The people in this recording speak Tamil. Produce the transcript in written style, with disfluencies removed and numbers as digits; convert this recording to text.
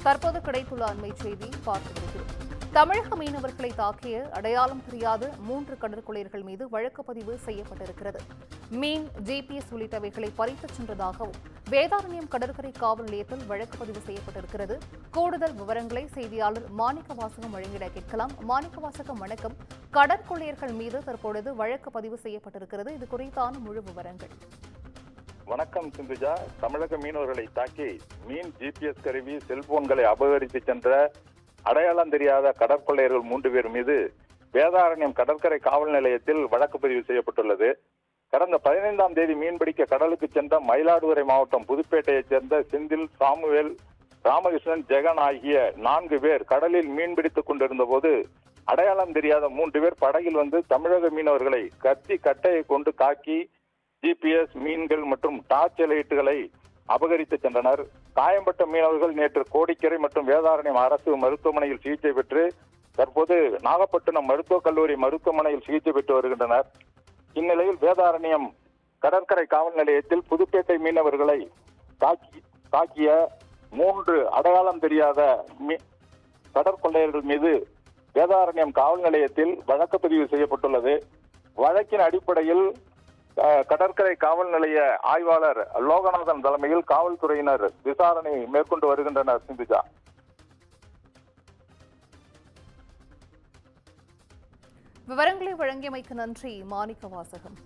தற்போது கிடைத்துள்ள அண்மை செய்தி பார்த்து வருகிறோம். தமிழக மீனவர்களை தாக்கிய அடையாளம் தெரியாத 3 கடற்கொள்ளையர்கள் மீது வழக்கு பதிவு செய்யப்பட்டிருக்கிறது. மீன், ஜிபிஎஸ் உள்ளிட்டவைகளை பறித்துச் சென்றதாகவும் வேதாரண்யம் கடற்கரை காவல் நிலையத்தில் வழக்கு பதிவு செய்யப்பட்டிருக்கிறது. கூடுதல் விவரங்களை செய்தியாளர் மாணிக்கவாசகம் வழங்கிட கேட்கலாம். மாணிக்கவாசகம், வணக்கம். கடற்கொள்ளையர்கள் மீது தற்பொழுது வழக்கு பதிவு செய்யப்பட்டிருக்கிறது. இது குறித்தான முழு விவரங்கள். வணக்கம் சிந்துஜா. தமிழக மீனவர்களை தாக்கி மீன், ஜிபிஎஸ் கருவி, செல்போன்களை அபகரித்து சென்ற அடையாளம் தெரியாத கடற்கொள்ளையர்கள் 3 பேர் மீது வேதாரண்யம் கடற்கரை காவல் நிலையத்தில் வழக்கு பதிவு செய்யப்பட்டுள்ளது. கடந்த 15ஆம் தேதி மீன்பிடிக்க கடலுக்கு சென்ற மயிலாடுதுறை மாவட்டம் புதுப்பேட்டையைச் சேர்ந்த செந்தில், சாமுவேல், ராமகிருஷ்ணன், ஜெகன் ஆகிய 4 பேர் கடலில் மீன்பிடித்துக் கொண்டிருந்த போது அடையாளம் தெரியாத 3 பேர் படகில் வந்து தமிழக மீனவர்களை கத்தி கட்டையை கொண்டு தாக்கி ஜிபிஎஸ், மீன்கள் மற்றும் டார்ச் லைட்டுகளை அபகரித்து சென்றனர். காயம்பட்ட மீனவர்கள் நேற்று கோடிக்கரை மற்றும் வேதாரண்யம் அரசு மருத்துவமனையில் சிகிச்சை பெற்று தற்போது நாகப்பட்டினம் மருத்துவக் கல்லூரி மருத்துவமனையில் சிகிச்சை பெற்று வருகின்றனர். இந்நிலையில் வேதாரண்யம் கடற்கரை காவல் நிலையத்தில் புதுப்பேட்டை மீனவர்களை தாக்கிய 3 அடையாளம் தெரியாத கடற்கொள்ளையர்கள் மீது வேதாரண்யம் காவல் நிலையத்தில் வழக்கு பதிவு செய்யப்பட்டுள்ளது. வழக்கின் அடிப்படையில் கடற்கரை காவல் நிலைய ஆய்வாளர் லோகநாதன் தலைமையில் காவல்துறையினர் விசாரணை மேற்கொண்டு வருகின்றனர். சிந்துஜா, விவரங்களை வழங்கியமைக்கு நன்றி மாணிக்கவாசகம்.